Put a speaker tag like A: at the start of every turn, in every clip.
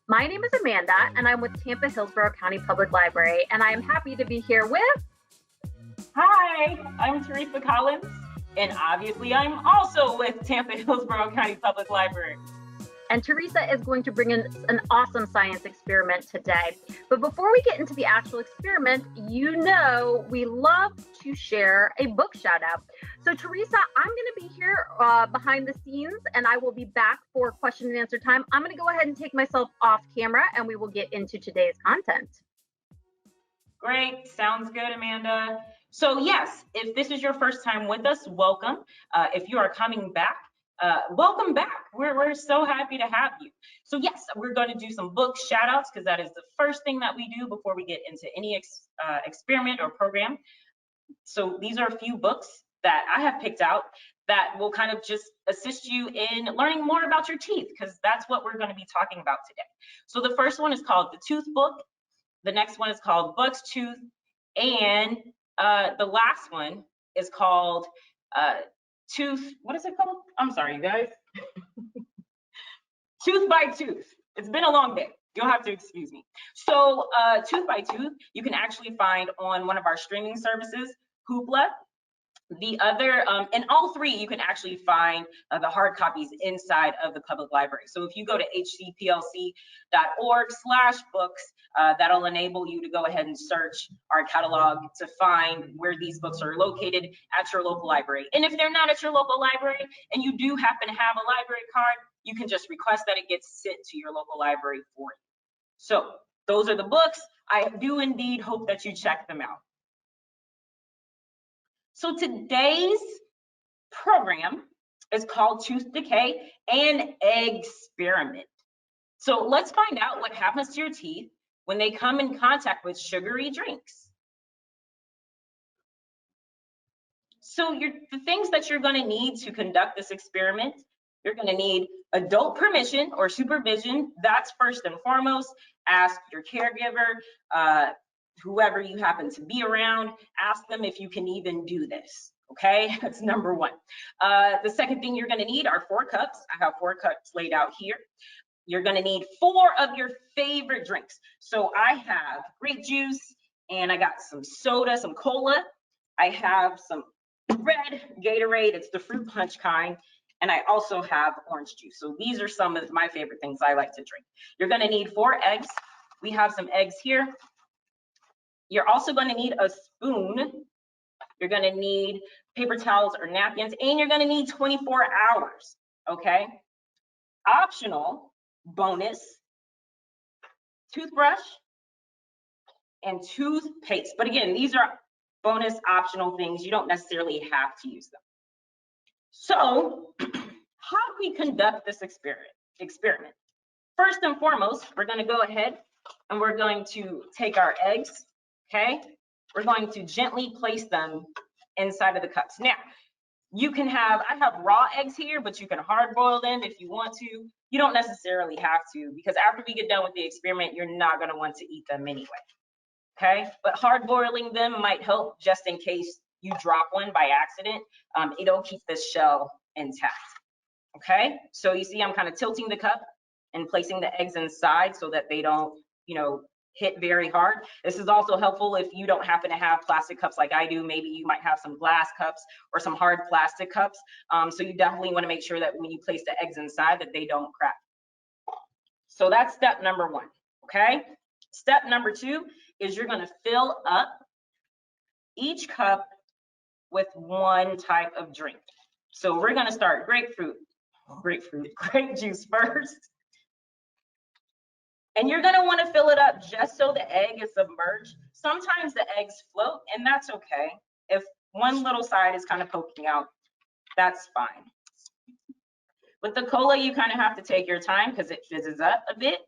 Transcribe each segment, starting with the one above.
A: My name is Amanda, and I'm with Tampa Hillsborough County Public Library, and I am happy to be here with...
B: Hi, I'm Teresa Collins, and obviously I'm also with Tampa Hillsborough County Public Library.
A: And Teresa is going to bring in an awesome science experiment today. But before we get into the actual experiment, you know we love to share a book shout out. So Teresa, I'm going to be here behind the scenes, and I will be back for question and answer time. I'm going to go ahead and take myself off camera, and we will get into today's content.
B: Great, sounds good, Amanda. So yes, if this is your first time with us, welcome. If you are coming back, welcome back. We're so happy to have you. So yes, we're going to do some book shout outs because that is the first thing that we do before we get into any experiment or program. So these are a few books that I have picked out that will kind of just assist you in learning more about your teeth, because that's what we're going to be talking about today. So the first one is called The Tooth Book. The next one is called Buck's Tooth. And the last one is called what is it called? I'm sorry, you guys. Tooth by Tooth. It's been a long day. You'll have to excuse me. So Tooth by Tooth, you can actually find on one of our streaming services, Hoopla. The other, and all three, you can actually find the hard copies inside of the public library. So if you go to hcplc.org/books, that'll enable you to go ahead and search our catalog to find where these books are located at your local library. And if they're not at your local library and you do happen to have a library card, you can just request that it gets sent to your local library for you. So those are the books. I do indeed hope that you check them out. So today's program is called Tooth Decay and Eggsperiment. So let's find out what happens to your teeth when they come in contact with sugary drinks. So the things that you're going to need to conduct this experiment, you're going to need adult permission or supervision. That's first and foremost. Ask your caregiver, whoever you happen to be around, ask them if you can even do this, okay? That's number one. The second thing you're gonna need are 4 cups. I have 4 cups laid out here. You're gonna need 4 of your favorite drinks. So I have grape juice, and I got some soda, some cola. I have some red Gatorade, it's the fruit punch kind, and I also have orange juice. So these are some of my favorite things I like to drink. You're gonna need 4 eggs. We have some eggs here. You're also going to need a spoon. You're going to need paper towels or napkins, and you're going to need 24 hours, okay? Optional, bonus, toothbrush and toothpaste. But again, these are bonus optional things. You don't necessarily have to use them. So how do we conduct this experiment? First and foremost, we're going to go ahead and we're going to take our eggs. Okay, we're going to gently place them inside of the cups. Now, I have raw eggs here, but you can hard boil them if you want to. You don't necessarily have to, because after we get done with the experiment, you're not going to want to eat them anyway. Okay, but hard boiling them might help just in case you drop one by accident. It'll keep the shell intact. Okay, so you see I'm kind of tilting the cup and placing the eggs inside so that they don't, hit very hard. This is also helpful if you don't happen to have plastic cups like I do. Maybe you might have some glass cups or some hard plastic cups. So you definitely want to make sure that when you place the eggs inside that they don't crack. So that's step number 1, okay? Step number 2 is you're going to fill up each cup with one type of drink. So we're going to start grape juice first. And you're going to want to fill it up just so the egg is submerged. Sometimes the eggs float, and that's okay. If one little side is kind of poking out, that's fine. With the cola, you kind of have to take your time because it fizzes up a bit.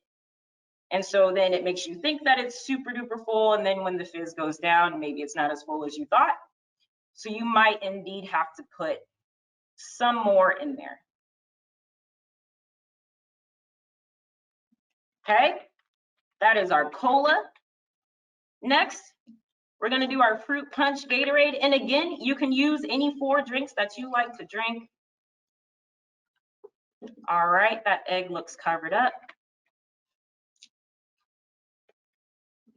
B: And so then it makes you think that it's super duper full, and then when the fizz goes down, maybe it's not as full as you thought. So you might indeed have to put some more in there. Okay, that is our cola. Next, we're going to do our fruit punch Gatorade. And again, you can use any 4 drinks that you like to drink. All right, that egg looks covered up.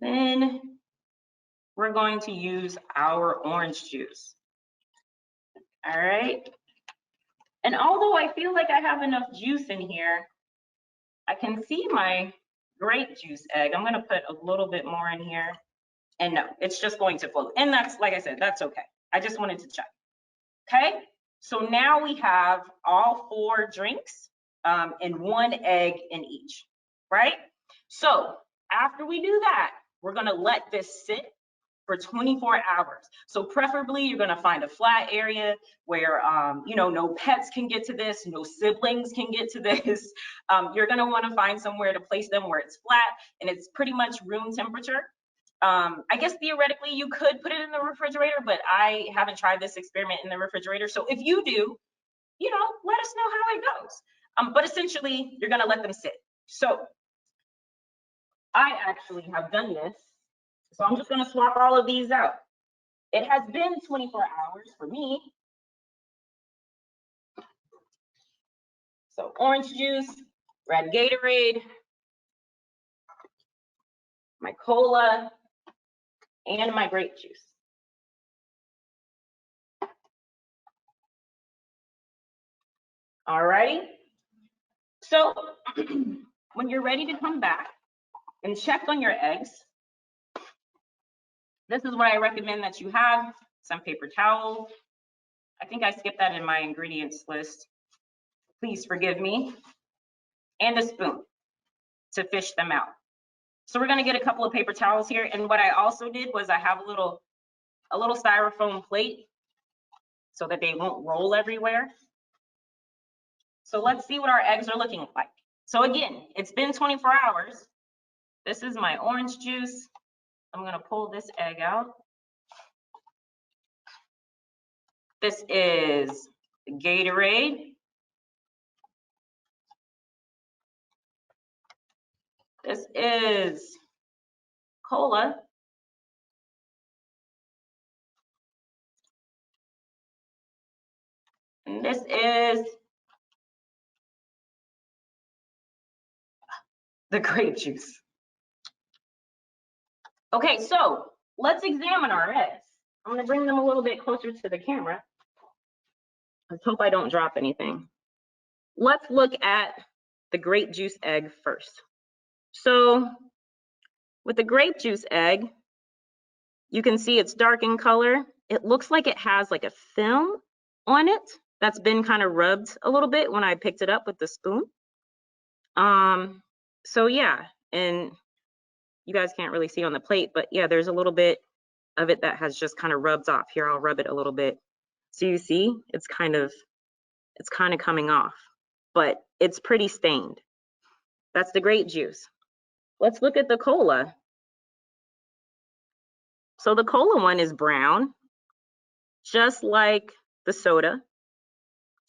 B: Then we're going to use our orange juice. All right. And although I feel like I have enough juice in here, I can see my grape juice egg. I'm going to put a little bit more in here. And no, it's just going to float. And that's, like I said, that's okay. I just wanted to check. Okay. So now we have all 4 drinks and 1 egg in each, right? So after we do that, we're going to let this sit for 24 hours. So preferably you're going to find a flat area where, you know, no pets can get to this, no siblings can get to this. You're going to want to find somewhere to place them where it's flat and it's pretty much room temperature. I guess theoretically you could put it in the refrigerator, but I haven't tried this experiment in the refrigerator. So if you do, you know, let us know how it goes. But essentially you're going to let them sit. So I actually have done this. So I'm just going to swap all of these out. It has been 24 hours for me. So orange juice, red Gatorade, my cola, and my grape juice. All righty. So when you're ready to come back and check on your eggs, this is what I recommend that you have: some paper towels. I think I skipped that in my ingredients list. Please forgive me. And a spoon to fish them out. So we're going to get a couple of paper towels here. And what I also did was I have a little styrofoam plate so that they won't roll everywhere. So let's see what our eggs are looking like. So again, it's been 24 hours. This is my orange juice. I'm going to pull this egg out. This is Gatorade. This is cola. And this is the grape juice. Okay, so let's examine our eggs. I'm going to bring them a little bit closer to the camera. Let's hope I don't drop anything. Let's look at the grape juice egg first. So with the grape juice egg, you can see it's dark in color. It looks like it has like a film on it that's been kind of rubbed a little bit when I picked it up with the spoon. So yeah, and you guys can't really see on the plate, but yeah, there's a little bit of it that has just kind of rubbed off. Here, I'll rub it a little bit. So you see, it's kind of coming off, but it's pretty stained. That's the grape juice. Let's look at the cola. So the cola one is brown, just like the soda.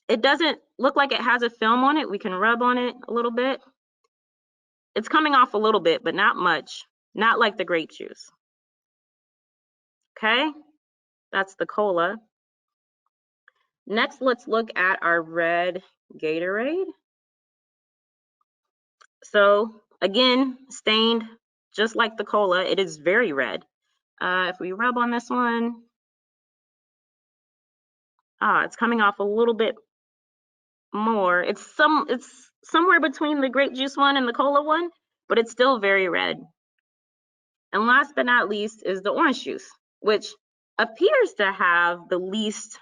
B: It doesn't look like it has a film on it. We can rub on it a little bit. It's coming off a little bit, but not much, not like the grape juice. Okay, that's the cola. Next, let's look at our red Gatorade. So again, stained just like the cola. It is very red. If we rub on this one, it's coming off a little bit more. It's somewhere between the grape juice one and the cola one, but it's still very red. And last but not least is the orange juice, which appears to have the least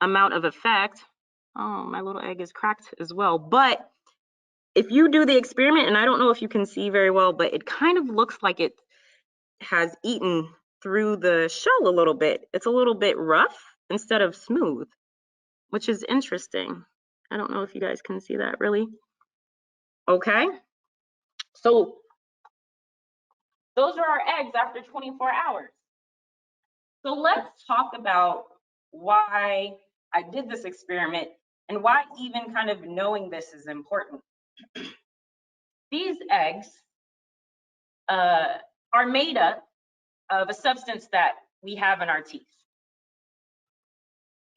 B: amount of effect. Oh, my little egg is cracked as well. But if you do the experiment, and I don't know if you can see very well, but it kind of looks like it has eaten through the shell a little bit. It's a little bit rough instead of smooth, which is interesting. I don't know if you guys can see that really. Okay, so those are our eggs after 24 hours. So let's talk about why I did this experiment and why even kind of knowing this is important. These eggs are made up of a substance that we have in our teeth.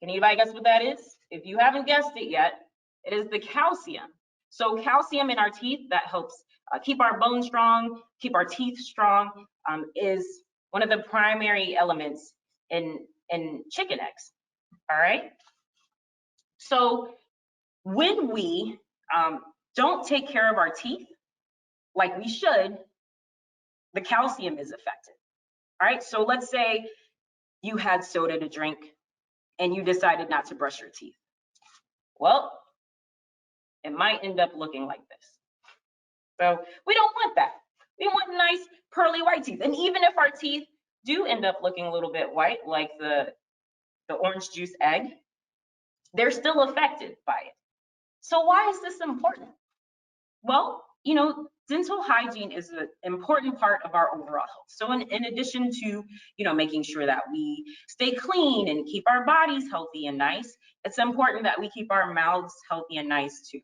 B: Can anybody guess what that is? If you haven't guessed it yet, it is the calcium. So calcium in our teeth, that helps keep our bones strong, keep our teeth strong, is one of the primary elements in chicken eggs. All right. So when we don't take care of our teeth like we should, the calcium is affected. All right. So let's say you had soda to drink and you decided not to brush your teeth. Well, it might end up looking like this. So we don't want that. We want nice pearly white teeth. And even if our teeth do end up looking a little bit white, like the orange juice egg, they're still affected by it. So why is this important? Well, you know, dental hygiene is an important part of our overall health. So in addition to, you know, making sure that we stay clean and keep our bodies healthy and nice, it's important that we keep our mouths healthy and nice too.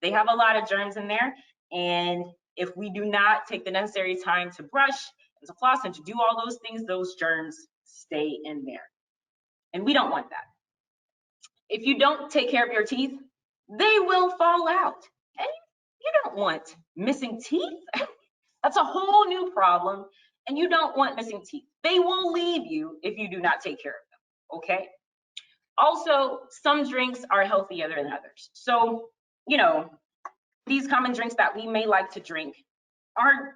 B: They have a lot of germs in there, and if we do not take the necessary time to brush and to floss and to do all those things, those germs stay in there. And we don't want that. If you don't take care of your teeth, they will fall out. And you don't want missing teeth. That's a whole new problem. And you don't want missing teeth. They will leave you if you do not take care of them, okay? Also, some drinks are healthier than others. So, you know, these common drinks that we may like to drink are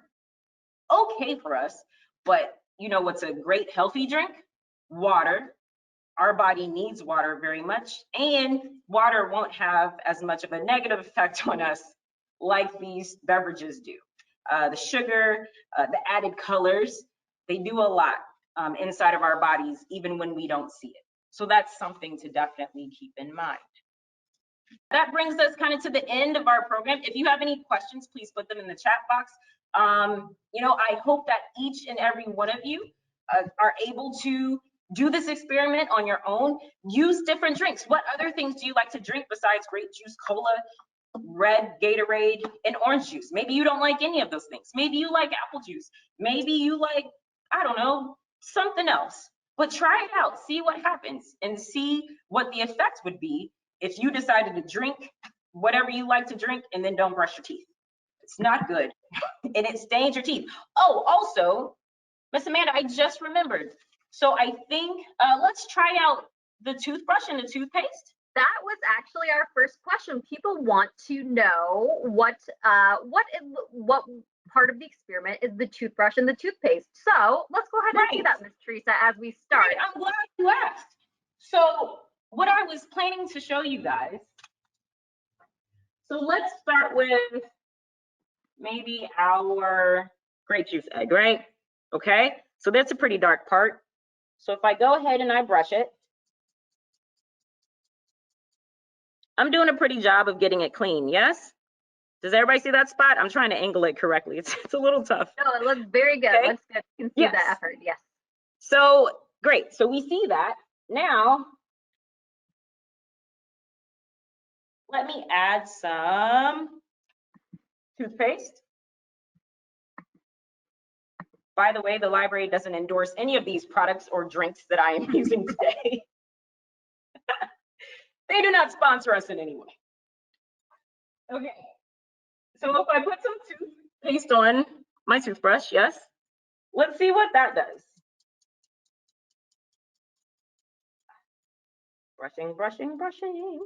B: okay for us, but you know what's a great healthy drink? Water. Our body needs water very much, and water won't have as much of a negative effect on us like these beverages do. The sugar, the added colors, they do a lot inside of our bodies, even when we don't see it. So that's something to definitely keep in mind. That brings us kind of to the end of our program. If you have any questions, please put them in the chat box. You know, I hope that each and every one of you are able to do this experiment on your own. Use different drinks. What other things do you like to drink besides grape juice, cola, red Gatorade, and orange juice? Maybe you don't like any of those things. Maybe you like apple juice. Maybe you like, I don't know, something else. But try it out, see what happens, and see what the effect would be if you decided to drink whatever you like to drink and then don't brush your teeth. It's not good, and it stains your teeth. Oh, also, Miss Amanda, I just remembered. So I think let's try out the toothbrush and the toothpaste.
A: That was actually our first question. People want to know what part of the experiment is the toothbrush and the toothpaste. So let's go ahead and see that, Miss Teresa, as we start.
B: Right, I'm glad you asked. So what I was planning to show you guys. So let's start with maybe our grape juice egg, right? Okay, so that's a pretty dark part. So if I go ahead and I brush it, I'm doing a pretty job of getting it clean, yes? Does everybody see that spot? I'm trying to angle it correctly. It's a little tough.
A: No, it looks very good.
B: Okay.
A: Looks good. You can see
B: Yes.
A: the effort, yes.
B: So great, so we see that. Now, let me add some toothpaste. By the way, the library doesn't endorse any of these products or drinks that I am using today. They do not sponsor us in any way. Okay, so if I put some toothpaste on my toothbrush, yes, let's see what that does. Brushing, brushing, brushing.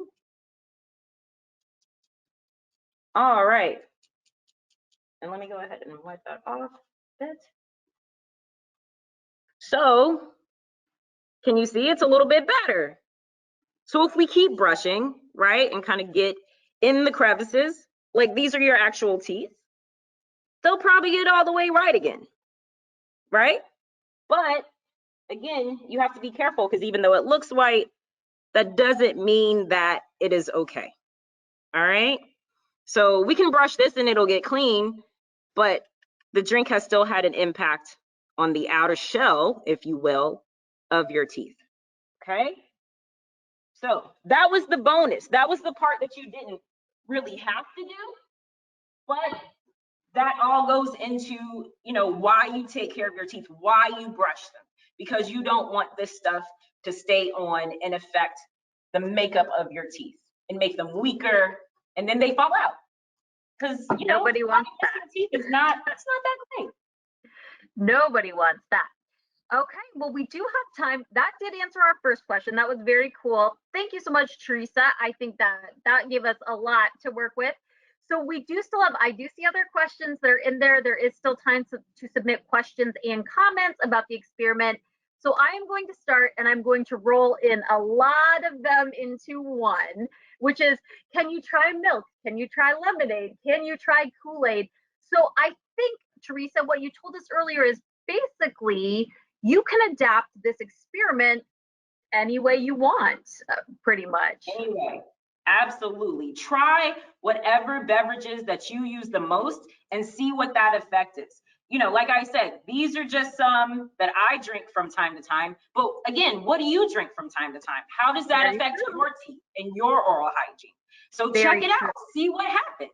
B: All right, and let me go ahead and wipe that off a bit. So, can you see it's a little bit better? So if we keep brushing, right, and kind of get in the crevices, like these are your actual teeth, they'll probably get all the way right again, right? But again, you have to be careful because even though it looks white, that doesn't mean that it is okay, all right? So we can brush this and it'll get clean, but the drink has still had an impact on the outer shell, if you will, of your teeth, okay? So that was the bonus. That was the part that you didn't really have to do, but that all goes into, you know, why you take care of your teeth, why you brush them, because you don't want this stuff to stay on and affect the makeup of your teeth and make them weaker, and then they fall out. because
A: Nobody wants that.
B: teeth is not, that's not that great.
A: Nobody wants that. Okay, well, we do have time. That did answer our first question. That was very cool. Thank you so much, Teresa. I think that gave us a lot to work with. So we do still have, I do see other questions that are in there. There is still time to submit questions and comments about the experiment. So I am going to start, and I'm going to roll in a lot of them into one, which is, can you try milk? Can you try lemonade? Can you try Kool-Aid? So I think, Teresa, what you told us earlier is basically you can adapt this experiment any way you want, pretty much.
B: Anyway, absolutely. Try whatever beverages that you use the most and see what that effect is. Like I said, these are just some that I drink from time to time. But again, what do you drink from time to time? How does that affect your teeth and your oral hygiene? So check it out, see what happens.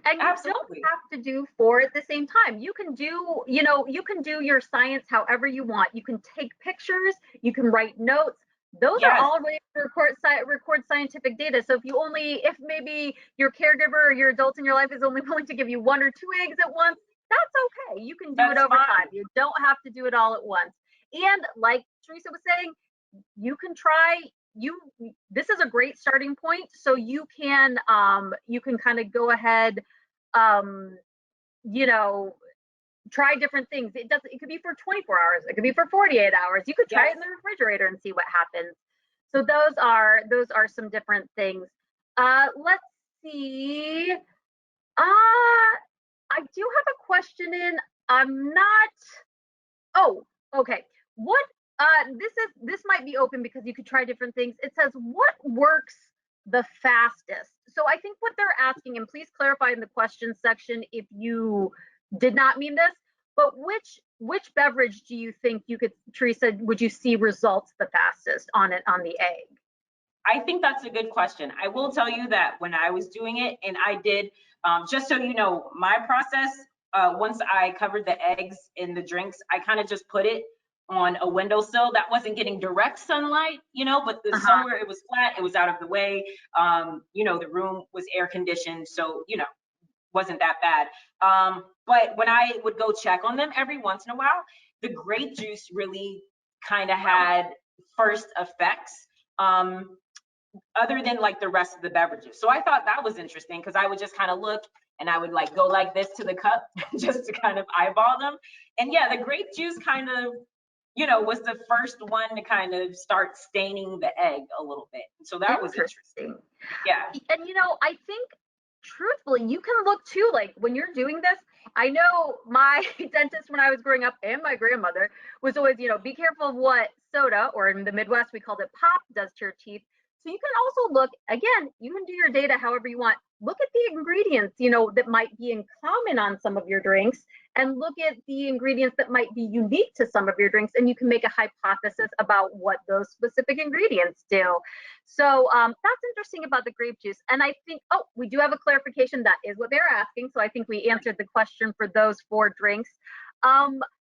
A: And you
B: Absolutely.
A: don't have to do 4 at the same time. You can do, you can do your science however you want. You can take pictures, you can write notes. Those are all ways to record scientific data. So if maybe your caregiver or your adult in your life is only willing to give you 1 or 2 eggs at once, that's okay. You can do it over time. You don't have to do it all at once. And like Teresa was saying, you can try, this is a great starting point. So you can kind of go ahead, try different things. It could be for 24 hours, it could be for 48 hours. You could try it in the refrigerator and see what happens. So those are some different things. Let's see. I do have a question in. I'm not. Oh, okay. What? This might be open because you could try different things. It says, what works the fastest? So I think what they're asking, and please clarify in the questions section if you did not mean this, but which beverage do you think Teresa, would you see results the fastest on the egg?
B: I think that's a good question. I will tell you that when I was doing it, and I did, just so you know, my process, once I covered the eggs in the drinks, I kind of just put it on a windowsill that wasn't getting direct sunlight, but somewhere it was flat, it was out of the way. The room was air conditioned, so, wasn't that bad. But when I would go check on them every once in a while, the grape juice really kind of had first effects. Other than like the rest of the beverages. So I thought that was interesting because I would just kind of look and I would like go like this to the cup just to kind of eyeball them. And yeah, the grape juice kind of, was the first one to kind of start staining the egg a little bit. So that was interesting. Yeah.
A: And I think truthfully, you can look too, like when you're doing this, I know my dentist when I was growing up and my grandmother was always, be careful of what soda, or in the Midwest, we called it pop, does to your teeth. So you can also look, again, you can do your data however you want. Look at the ingredients, that might be in common on some of your drinks, and look at the ingredients that might be unique to some of your drinks, and you can make a hypothesis about what those specific ingredients do. So that's interesting about the grape juice. And I think, we do have a clarification. That is what they're asking. So I think we answered the question for those 4 drinks.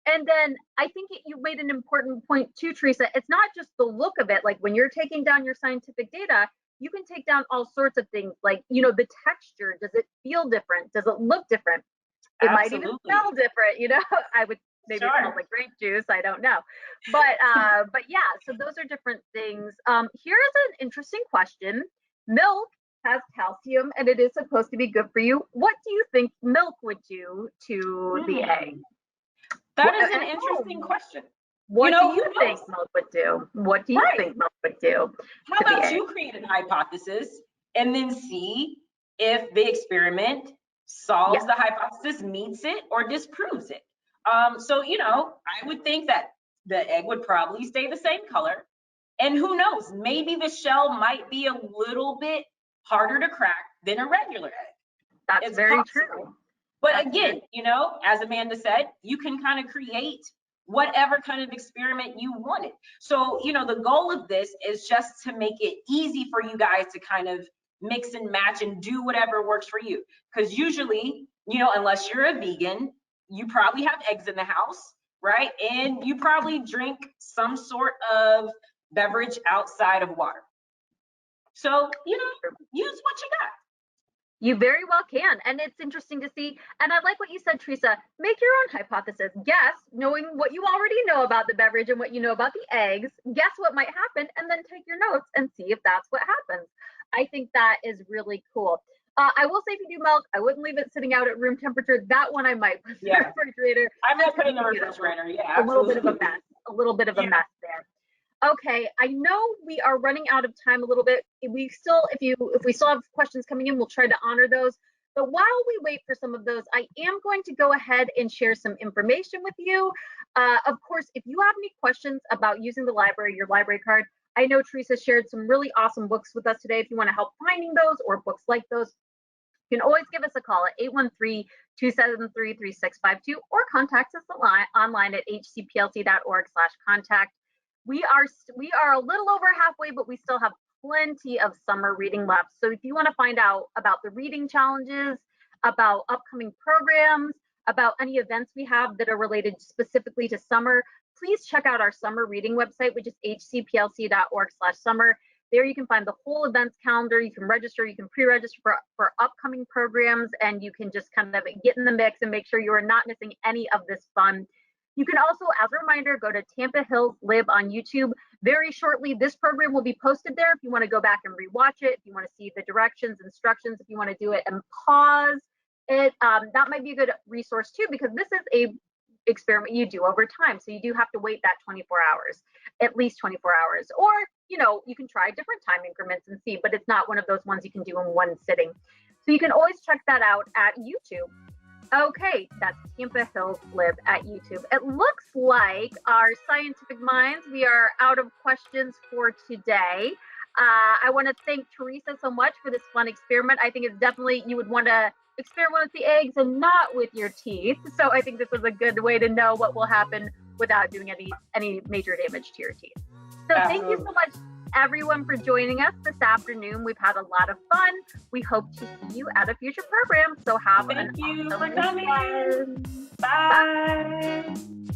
A: And then I think you made an important point too, Teresa. It's not just the look of it. Like when you're taking down your scientific data, you can take down all sorts of things like, the texture. Does it feel different? Does it look different? It might even smell different, I would maybe it smells like grape juice. I don't know. But yeah, so those are different things. Here is an interesting question. Milk has calcium and it is supposed to be good for you. What do you think milk would do to the egg?
B: That is an interesting question.
A: What do you think milk would do? What do you think milk would do?
B: How about you create a hypothesis and then see if the experiment solves the hypothesis, meets it, or disproves it? So, I would think that the egg would probably stay the same color. And who knows, maybe the shell might be a little bit harder to crack than a regular egg.
A: That's very true.
B: But again, as Amanda said, you can kind of create whatever kind of experiment you wanted. So, the goal of this is just to make it easy for you guys to kind of mix and match and do whatever works for you. Because usually, unless you're a vegan, you probably have eggs in the house, right? And you probably drink some sort of beverage outside of water. So, use what you got.
A: You very well can. And it's interesting to see. And I like what you said, Teresa. Make your own hypothesis. Guess, knowing what you already know about the beverage and what you know about the eggs, guess what might happen, and then take your notes and see if that's what happens. I think that is really cool. I will say, if you do milk, I wouldn't leave it sitting out at room temperature. That one I might put in the refrigerator.
B: I might put it in the refrigerator. Yeah, absolutely.
A: A little bit of a mess. A little bit of a mess there. Okay, I know we are running out of time a little bit. If we still have questions coming in, we'll try to honor those. But while we wait for some of those, I am going to go ahead and share some information with you. Of course, if you have any questions about using the library, your library card, I know Teresa shared some really awesome books with us today. If you want to help finding those or books like those, you can always give us a call at 813-273-3652 or contact us online at hcplc.org/contact. We are a little over halfway, but we still have plenty of summer reading left. So if you want to find out about the reading challenges, about upcoming programs, about any events we have that are related specifically to summer, please check out our summer reading website, which is hcplc.org/summer. There you can find the whole events calendar. You can register, you can pre-register for upcoming programs, and you can just kind of get in the mix and make sure you are not missing any of this fun. You can also, as a reminder, go to Tampa Hills Lib on YouTube. Very shortly, this program will be posted there if you want to go back and rewatch it, if you want to see the directions, instructions, if you want to do it and pause it. That might be a good resource too, because this is a experiment you do over time. So you do have to wait that 24 hours, at least 24 hours. Or, you can try different time increments and see, but it's not one of those ones you can do in one sitting. So you can always check that out at YouTube. Okay, that's Tampa Hills Lib at YouTube. It looks like our scientific minds, we are out of questions for today. I want to thank Teresa so much for this fun experiment. I think it's definitely, you would want to experiment with the eggs and not with your teeth. So I think this was a good way to know what will happen without doing any major damage to your teeth. So thank you so much, everyone, for joining us this afternoon. We've had a lot of fun. We hope to see you at a future program. So have
B: Thank you for
A: awesome
B: coming.
A: weekend.
B: Bye.